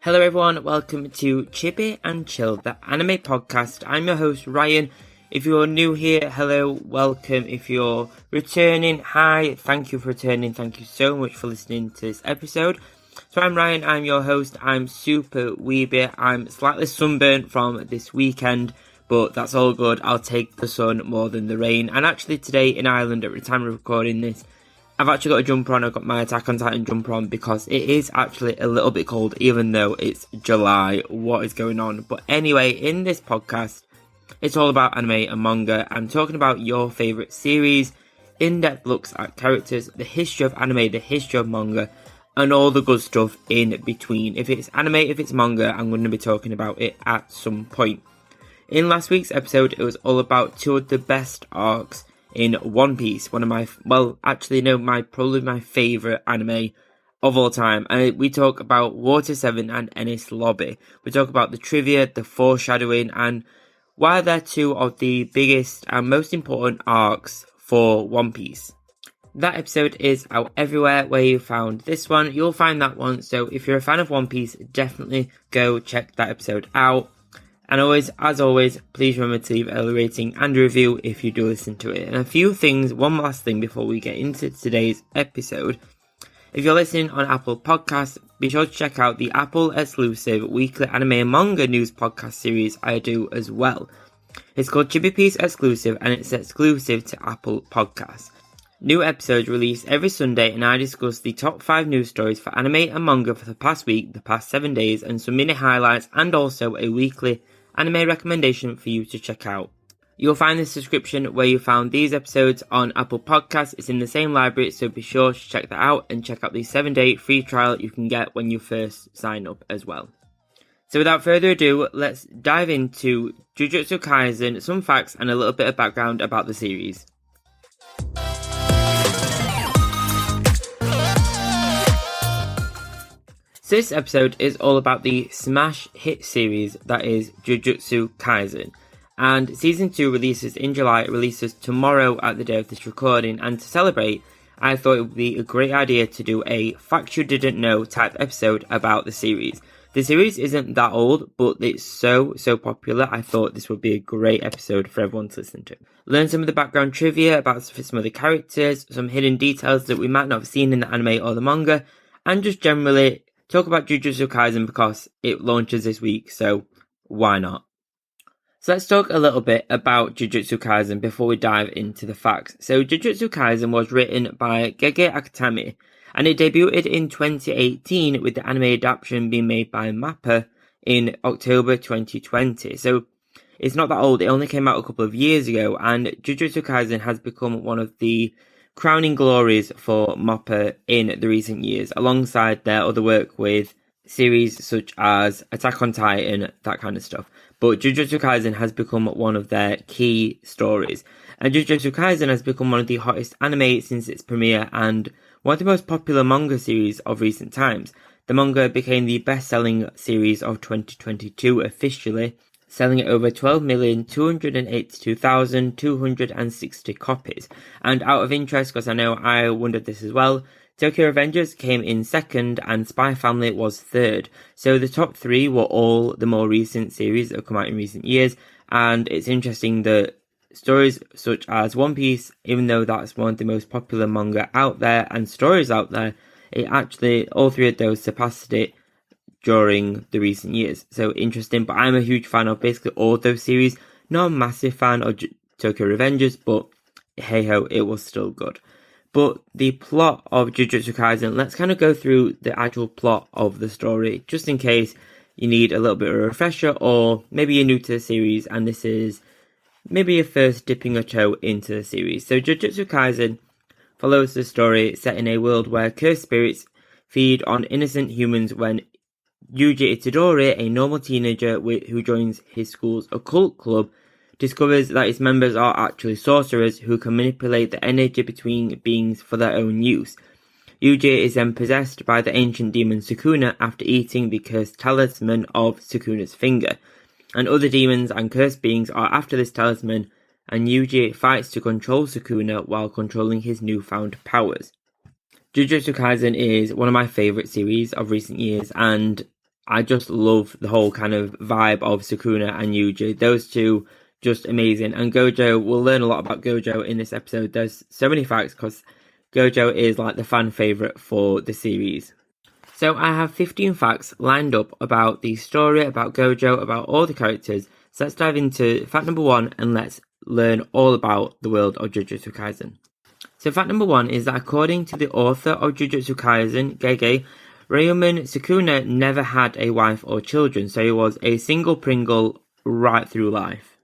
Hello everyone, welcome to Chibi and Chill, the anime podcast. I'm your host Ryan. If you're new here, hello, welcome. If you're returning, hi, thank you for returning. Thank you so much for listening to this episode. So I'm Ryan, I'm your host. I'm super weeby. I'm slightly sunburnt from this weekend, but that's all good. I'll take the sun more than the rain. And actually today in Ireland, at the time of recording this, I've actually got a jumper on. I've got my Attack on Titan jumper on because it is actually a little bit cold, even though it's July. What is going on? But anyway, in this podcast, it's all about anime and manga. I'm talking about your favourite series, in-depth looks at characters, the history of anime, the history of manga, and all the good stuff in between. If it's anime, if it's manga, I'm going to be talking about it at some point. In last week's episode, it was all about two of the best arcs in One Piece, one of my, probably my favourite anime of all time. And we talk about Water 7 and Enies Lobby. We talk about the trivia, the foreshadowing, and why they're two of the biggest and most important arcs for One Piece. That episode is out everywhere where you found this one. You'll find that one, so if you're a fan of One Piece, definitely go check that episode out. And as always, please remember to leave a rating and a review if you do listen to it. And one last thing before we get into today's episode. If you're listening on Apple Podcasts, be sure to check out the Apple exclusive weekly anime and manga news podcast series I do as well. It's called Chibi Piece Exclusive and it's exclusive to Apple Podcasts. New episodes released every Sunday and I discuss the top 5 news stories for anime and manga for the past week, the past 7 days, and some mini highlights and also a weekly anime recommendation for you to check out. You'll find this description where you found these episodes on Apple Podcasts. It's in the same library, so be sure to check that out and check out the 7-day free trial you can get when you first sign up as well. So without further ado, let's dive into Jujutsu Kaisen, some facts and a little bit of background about the series. So this episode is all about the smash hit series that is Jujutsu Kaisen. And Season 2 releases in July, it releases tomorrow at the day of this recording. And to celebrate, I thought it would be a great idea to do a Facts You Didn't Know type episode about the series. The series isn't that old, but it's so popular, I thought this would be a great episode for everyone to listen to. Learn some of the background trivia about some of the characters, some hidden details that we might not have seen in the anime or the manga, and just generally talk about Jujutsu Kaisen because it launches this week, so why not? So let's talk a little bit about Jujutsu Kaisen before we dive into the facts. So Jujutsu Kaisen was written by Gege Akutami, and it debuted in 2018 with the anime adaptation being made by MAPPA in October 2020. So it's not that old, it only came out a couple of years ago, and Jujutsu Kaisen has become one of the crowning glories for MAPPA in the recent years, alongside their other work with series such as Attack on Titan, that kind of stuff. But Jujutsu Kaisen has become one of their key stories. And Jujutsu Kaisen has become one of the hottest anime since its premiere and one of the most popular manga series of recent times. The manga became the best-selling series of 2022 officially, selling at over 12,282,260 copies. And out of interest, because I know I wondered this as well, Tokyo Revengers came in second and Spy Family was third. So the top 3 were all the more recent series that have come out in recent years. And it's interesting that stories such as One Piece, even though that's one of the most popular manga out there and stories out there, it actually, all 3 of those surpassed it during the recent years. So interesting, but I'm a huge fan of basically all those series. Not a massive fan of Tokyo Revengers, but hey ho, it was still good. But the plot of Jujutsu Kaisen, let's kind of go through the actual plot of the story, just in case you need a little bit of a refresher, or maybe you're new to the series and this is maybe your first dipping a toe into the series. So Jujutsu Kaisen follows the story set in a world where cursed spirits feed on innocent humans when Yuji Itadori, a normal teenager who joins his school's occult club, discovers that its members are actually sorcerers who can manipulate the energy between beings for their own use. Yuji is then possessed by the ancient demon Sukuna after eating the cursed talisman of Sukuna's finger, and other demons and cursed beings are after this talisman, and Yuji fights to control Sukuna while controlling his newfound powers. Jujutsu Kaisen is one of my favourite series of recent years, and I just love the whole kind of vibe of Sukuna and Yuji. Those two, just amazing. And Gojo, we'll learn a lot about Gojo in this episode. There's so many facts because Gojo is like the fan favourite for the series. So I have 15 facts lined up about the story, about Gojo, about all the characters. So let's dive into fact number 1 and let's learn all about the world of Jujutsu Kaisen. So fact number 1 is that according to the author of Jujutsu Kaisen, Gege, Ryuman Sukuna never had a wife or children, so he was a single Pringle right through life.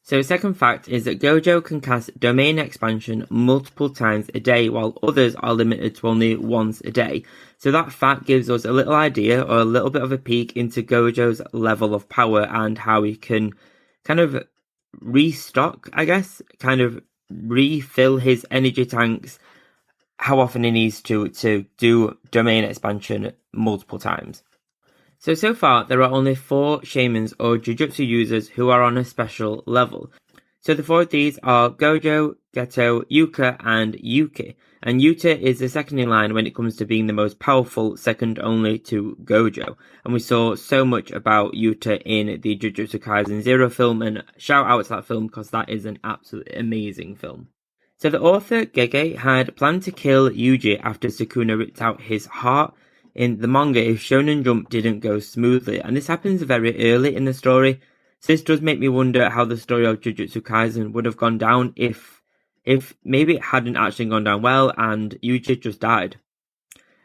So second fact is that Gojo can cast domain expansion multiple times a day, while others are limited to only once a day. So that fact gives us a little idea or a little bit of a peek into Gojo's level of power and how he can kind of restock, I guess, kind of refill his energy tanks, how often he needs to do domain expansion multiple times. So far, there are only 4 shamans or Jujutsu users who are on a special level. So the 4 of these are Gojo, Geto, Yuka, and Yuki. And Yuta is the second in line when it comes to being the most powerful, second only to Gojo. And we saw so much about Yuta in the Jujutsu Kaisen Zero film, and shout out to that film because that is an absolutely amazing film. So the author, Gege, had planned to kill Yuji after Sukuna ripped out his heart in the manga if Shonen Jump didn't go smoothly, and this happens very early in the story. So this does make me wonder how the story of Jujutsu Kaisen would have gone down if maybe it hadn't actually gone down well and Yuji just died.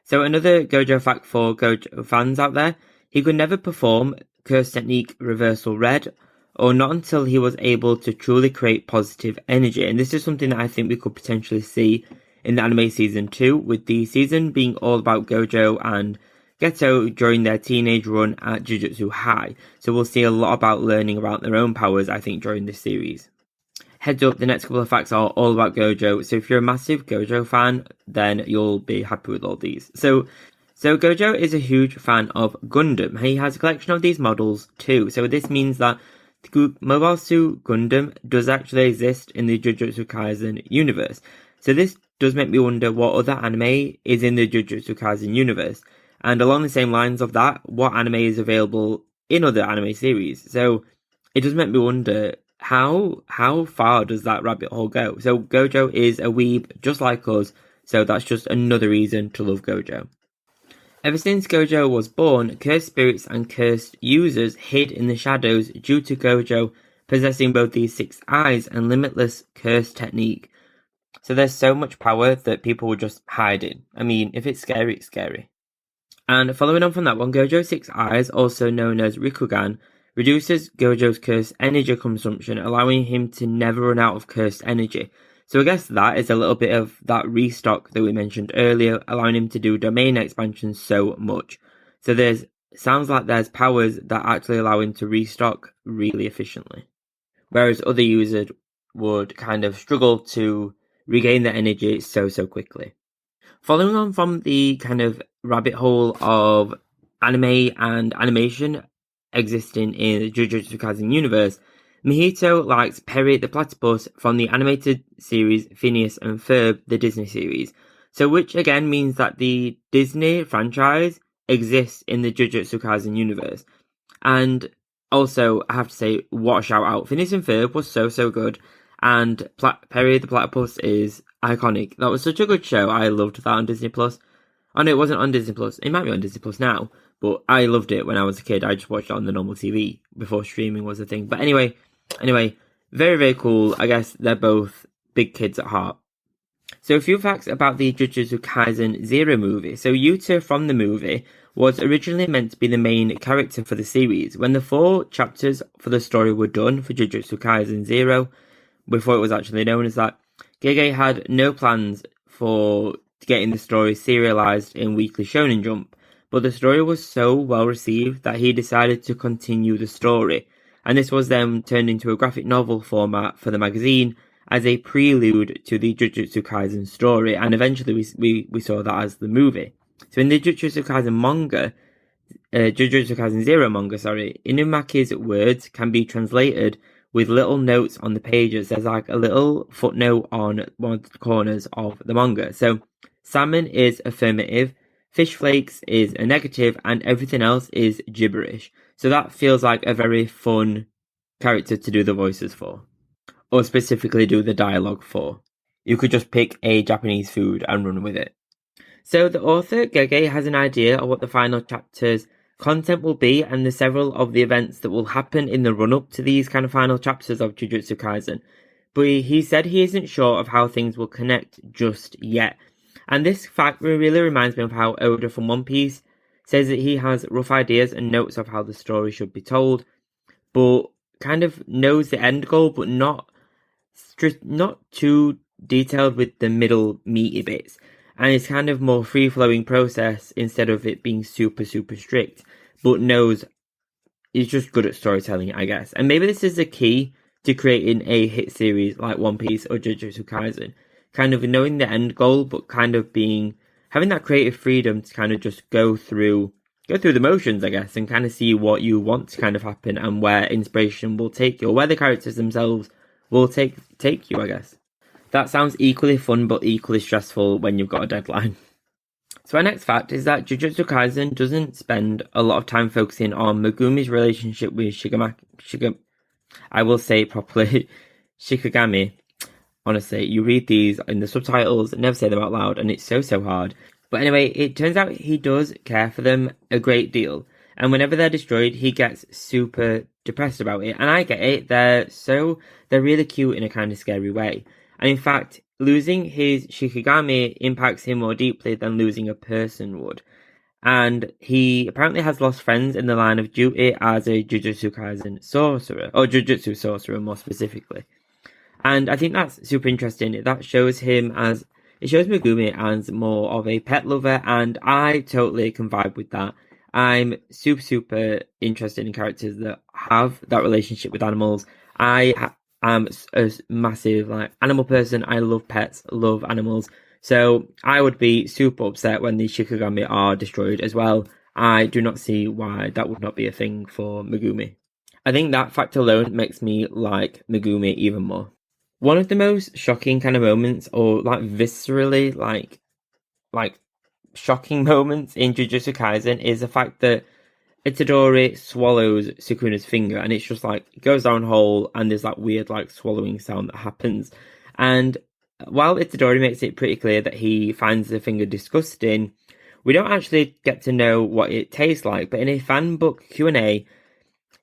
So another Gojo fact for Gojo fans out there, he could never perform Curse Technique Reversal Red, or not until he was able to truly create positive energy, and this is something that I think we could potentially see in the anime season 2, with the season being all about Gojo and Geto during their teenage run at Jujutsu High. So we'll see a lot about learning about their own powers, I think, during this series. Heads up, the next couple of facts are all about Gojo, so if you're a massive Gojo fan, then you'll be happy with all these. So Gojo is a huge fan of Gundam. He has a collection of these models too, so this means that the Mobile Suit Gundam does actually exist in the Jujutsu Kaisen universe. So this does make me wonder what other anime is in the Jujutsu Kaisen universe. And along the same lines of that, what anime is available in other anime series. So it does make me wonder how far does that rabbit hole go? So Gojo is a weeb just like us, so that's just another reason to love Gojo. Ever since Gojo was born, cursed spirits and cursed users hid in the shadows due to Gojo possessing both these 6 eyes and limitless curse technique. So there's so much power that people will just hide in. I mean, if it's scary, it's scary. And following on from that one, Gojo's 6 eyes, also known as Rikugan, reduces Gojo's cursed energy consumption, allowing him to never run out of cursed energy. So I guess that is a little bit of that restock that we mentioned earlier, allowing him to do domain expansion so much. So sounds like there's powers that actually allow him to restock really efficiently. Whereas other users would kind of struggle to regain their energy so quickly. Following on from the kind of rabbit hole of anime and animation existing in the Jujutsu Kaisen universe, Mihito likes Perry the Platypus from the animated series Phineas and Ferb, the Disney series. So which again means that the Disney franchise exists in the Jujutsu Kaisen universe. And also, I have to say, what a shout out. Phineas and Ferb was so good. And Perry the Platypus is iconic. That was such a good show. I loved that on Disney Plus. Oh no, it wasn't on Disney Plus. It might be on Disney Plus now, but I loved it when I was a kid. I just watched it on the normal TV before streaming was a thing. But anyway, very cool. I guess they're both big kids at heart. So a few facts about the Jujutsu Kaisen Zero movie. So Yuta from the movie was originally meant to be the main character for the series. When the 4 chapters for the story were done for Jujutsu Kaisen Zero, before it was actually known as that, Gege had no plans for getting the story serialized in Weekly Shonen Jump, but the story was so well received that he decided to continue the story, and this was then turned into a graphic novel format for the magazine as a prelude to the Jujutsu Kaisen story, and eventually we saw that as the movie. So in the Jujutsu Kaisen manga, Jujutsu Kaisen Zero manga, Inumaki's words can be translated with little notes on the pages. There's like a little footnote on one of the corners of the manga. So salmon is affirmative, fish flakes is a negative, and everything else is gibberish. So that feels like a very fun character to do the voices for, or specifically do the dialogue for. You could just pick a Japanese food and run with it. So the author, Gege, has an idea of what the final chapter's content will be, and there's several of the events that will happen in the run-up to these kind of final chapters of Jujutsu Kaisen. But he said he isn't sure of how things will connect just yet. And this fact really reminds me of how Oda from One Piece says that he has rough ideas and notes of how the story should be told, but kind of knows the end goal, but not too detailed with the middle meaty bits. And it's kind of more free-flowing process instead of it being super, super strict, but knows he's just good at storytelling, I guess. And maybe this is the key to creating a hit series like One Piece or Jujutsu Kaisen. Kind of knowing the end goal, but kind of having that creative freedom to kind of just go through the motions, I guess, and kind of see what you want to kind of happen and where inspiration will take you, or where the characters themselves will take you, I guess. That sounds equally fun but equally stressful when you've got a deadline. So our next fact is that Jujutsu Kaisen doesn't spend a lot of time focusing on Megumi's relationship with I will say it properly, Shikigami. Honestly, you read these in the subtitles, never say them out loud, and it's so hard. But anyway, it turns out he does care for them a great deal. And whenever they're destroyed, he gets super depressed about it. And I get it, they're really cute in a kind of scary way. And in fact, losing his Shikigami impacts him more deeply than losing a person would. And he apparently has lost friends in the line of duty as a Jujutsu Kaisen sorcerer, or Jujutsu sorcerer more specifically. And I think that's super interesting. That shows it shows Megumi as more of a pet lover, and I totally can vibe with that. I'm super interested in characters that have that relationship with animals. I am a massive animal person. I love pets, love animals. So I would be super upset when the Shikigami are destroyed as well. I do not see why that would not be a thing for Megumi. I think that fact alone makes me like Megumi even more. One of the most shocking kind of moments, or viscerally shocking moments in Jujutsu Kaisen is the fact that Itadori swallows Sukuna's finger, and it's just it goes down whole, and there's that weird swallowing sound that happens. And while Itadori makes it pretty clear that he finds the finger disgusting, we don't actually get to know what it tastes like. But in a fan book Q&A,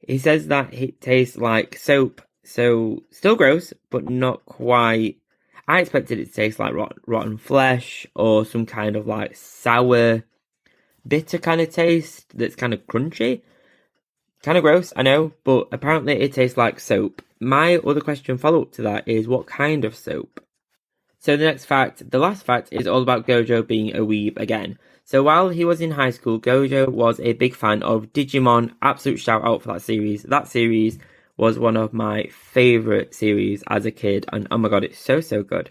he says that it tastes like soap. So, still gross, but not quite. I expected it to taste like rotten flesh, or some kind of sour, bitter kind of taste that's kind of crunchy. Kind of gross, I know, but apparently it tastes like soap. My other question follow-up to that is, what kind of soap? So the last fact, is all about Gojo being a weeb again. So while he was in high school, Gojo was a big fan of Digimon. Absolute shout out for that series. That series was one of my favourite series as a kid, and oh my god, it's so good.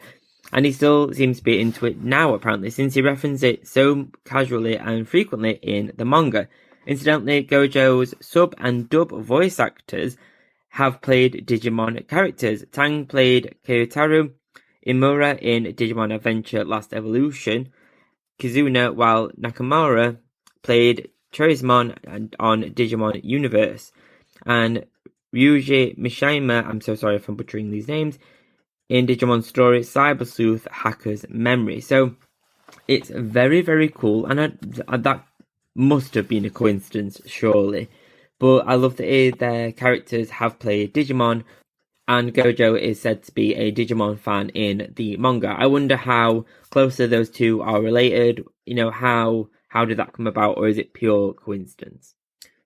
And he still seems to be into it now, apparently, since he references it so casually and frequently in the manga. Incidentally, Gojo's sub and dub voice actors have played Digimon characters. Tang played Kyotaru, Imura in Digimon Adventure Last Evolution, Kizuna, while Nakamura played Charizmon on Digimon Universe, and Ryuji Mishima, I'm so sorry if I'm butchering these names, in Digimon Story Cyber Sleuth Hacker's Memory. So it's very cool, and that must have been a coincidence, surely. But I love that their characters have played Digimon, and Gojo is said to be a Digimon fan in the manga. I wonder how closely those two are related. How did that come about, or is it pure coincidence?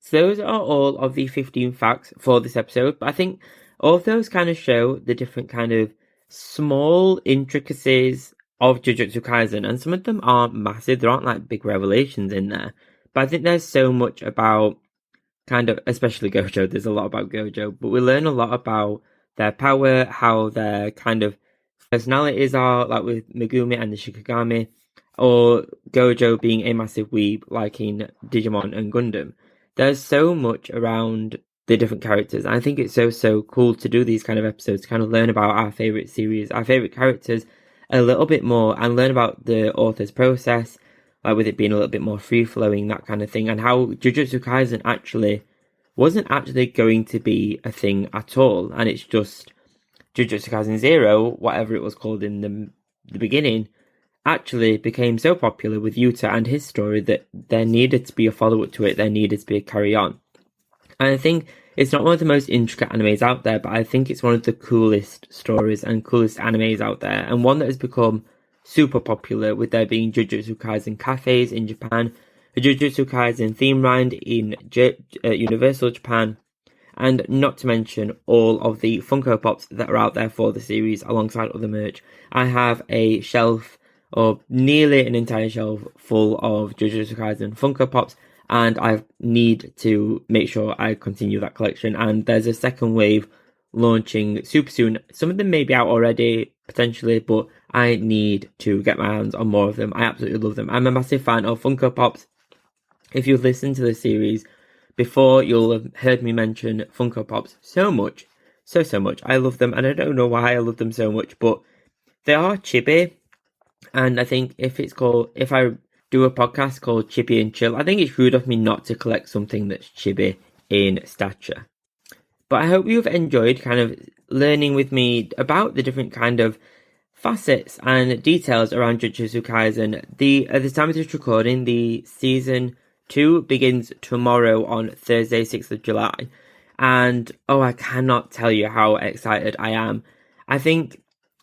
So those are all of the 15 facts for this episode, but I think all of those kind of show the different kind of small intricacies of Jujutsu Kaisen, and some of them aren't massive. There aren't big revelations in there, but I think there's so much about kind of, especially Gojo, there's a lot about Gojo, but we learn a lot about their power, how their kind of personalities are, with Megumi and the Shikigami, or Gojo being a massive weeb in Digimon and Gundam. There's so much around the different characters. I think it's so cool to do these kind of episodes, to kind of learn about our favourite series, our favourite characters a little bit more, and learn about the author's process, like with it being a little bit more free-flowing, that kind of thing, and how Jujutsu Kaisen actually wasn't actually going to be a thing at all, and it's just Jujutsu Kaisen Zero, whatever it was called in the beginning, actually became so popular with Yuta and his story that there needed to be a follow-up to it, there needed to be a carry-on. And I think it's not one of the most intricate animes out there, but I think it's one of the coolest stories and coolest animes out there, and one that has become super popular, with there being Jujutsu Kaisen cafes in Japan, a Jujutsu Kaisen theme ride in Universal Japan, and not to mention all of the Funko Pops that are out there for the series alongside other merch. I have a shelf, or nearly an entire shelf, full of Jujutsu Kaisen Funko Pops, and I need to make sure I continue that collection. And there's a second wave launching super soon. Some of them may be out already, potentially, but I need to get my hands on more of them. I absolutely love them. I'm a massive fan of Funko Pops. If you've listened to the series before, you'll have heard me mention Funko Pops so much. So much. I love them, and I don't know why I love them so much, but they are chibi. And I think if I do a podcast called Chibi and Chill, I think it's rude of me not to collect something that's chibi in stature. But I hope you've enjoyed kind of learning with me about the different kind of facets and details around Jujutsu Kaisen. At the time of this recording, the season 2 begins tomorrow on Thursday, 6th of July. And I cannot tell you how excited I am. I think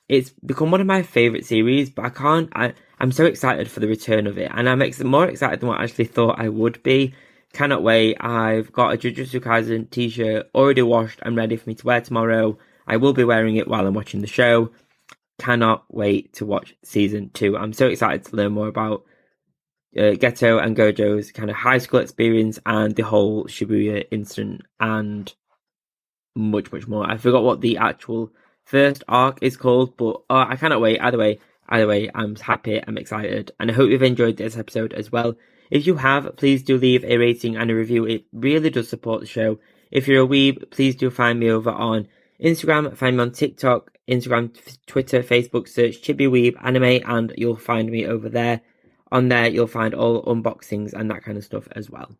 it's become one of my favourite series, but I'm so excited for the return of it. And I'm more excited than what I actually thought I would be. Cannot wait. I've got a Jujutsu Kaisen t-shirt already washed and ready for me to wear tomorrow. I will be wearing it while I'm watching the show. Cannot wait to watch season 2. I'm so excited to learn more about Geto and Gojo's kind of high school experience and the whole Shibuya incident and much, much more. I forgot what the actual first arc is called, but I cannot wait. Either way, I'm happy, I'm excited, and I hope you've enjoyed this episode as well. If you have, please do leave a rating and a review. It really does support the show. If you're a weeb, please do find me over on Instagram, find me on TikTok, Instagram, Twitter, Facebook, search Chibi Weeb Anime, and you'll find me over there. On there, you'll find all unboxings and that kind of stuff as well.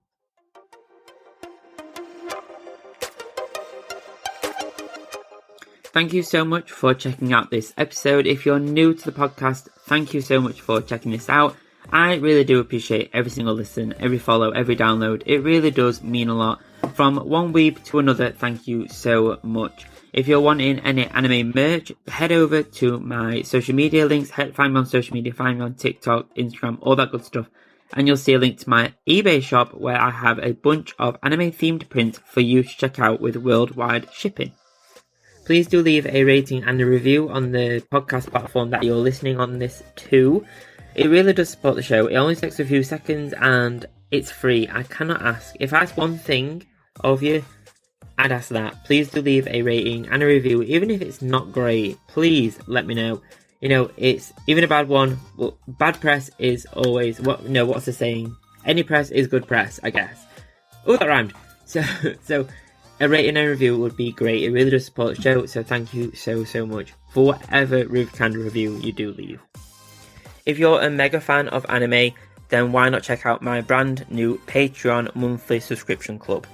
Thank you so much for checking out this episode. If you're new to the podcast, thank you so much for checking this out. I really do appreciate every single listen, every follow, every download. It really does mean a lot. From one week to another, thank you so much. If you're wanting any anime merch, head over to my social media links. Find me on social media, find me on TikTok, Instagram, all that good stuff. And you'll see a link to my eBay shop where I have a bunch of anime-themed prints for you to check out with worldwide shipping. Please do leave a rating and a review on the podcast platform that you're listening on this to. It really does support the show. It only takes a few seconds and it's free. I cannot ask. If I ask one thing of you, I'd ask that. Please do leave a rating and a review. Even if it's not great, please let me know. It's even a bad one. Well, bad press is always... what's the saying? Any press is good press, I guess. Oh, that rhymed. So a rating and a review would be great. It really does support the show, so thank you so much for whatever kind of review you do leave. If you're a mega fan of anime, then why not check out my brand new Patreon monthly subscription club.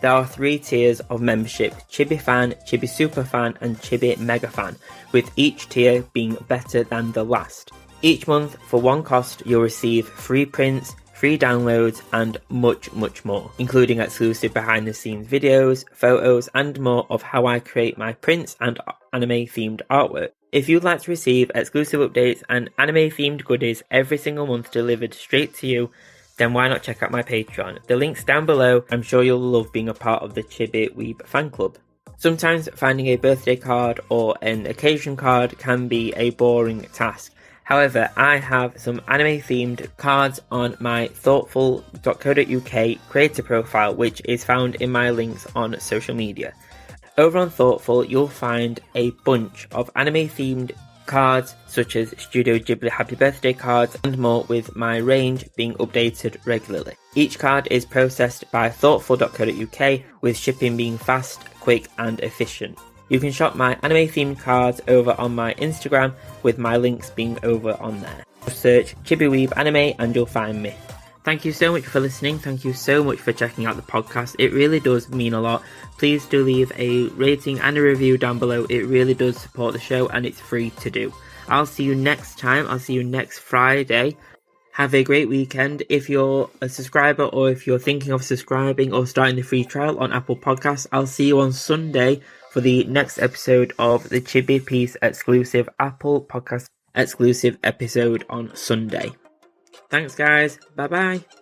There are 3 tiers of membership: Chibi Fan, Chibi Super Fan, and Chibi Mega Fan, with each tier being better than the last. Each month, for one cost, you'll receive free prints, free downloads, and much more, including exclusive behind-the-scenes videos, photos, and more of how I create my prints and anime-themed artwork. If you'd like to receive exclusive updates and anime-themed goodies every single month delivered straight to you, then why not check out my Patreon? The link's down below. I'm sure you'll love being a part of the Chibi Weeb fan club. Sometimes finding a birthday card or an occasion card can be a boring task. However, I have some anime-themed cards on my Thortful.co.uk creator profile, which is found in my links on social media. Over on Thortful, you'll find a bunch of anime-themed cards, such as Studio Ghibli Happy Birthday cards and more, with my range being updated regularly. Each card is processed by Thortful.co.uk, with shipping being fast, quick and efficient. You can shop my anime-themed cards over on my Instagram, with my links being over on there. Search Chibi Anime and you'll find me. Thank you so much for listening. Thank you so much for checking out the podcast. It really does mean a lot. Please do leave a rating and a review down below. It really does support the show and it's free to do. I'll see you next time. I'll see you next Friday. Have a great weekend. If you're a subscriber or if you're thinking of subscribing or starting the free trial on Apple Podcasts, I'll see you on Sunday for the next episode of the Chibi Piece exclusive Apple Podcast exclusive episode on Sunday. Thanks guys. Bye bye.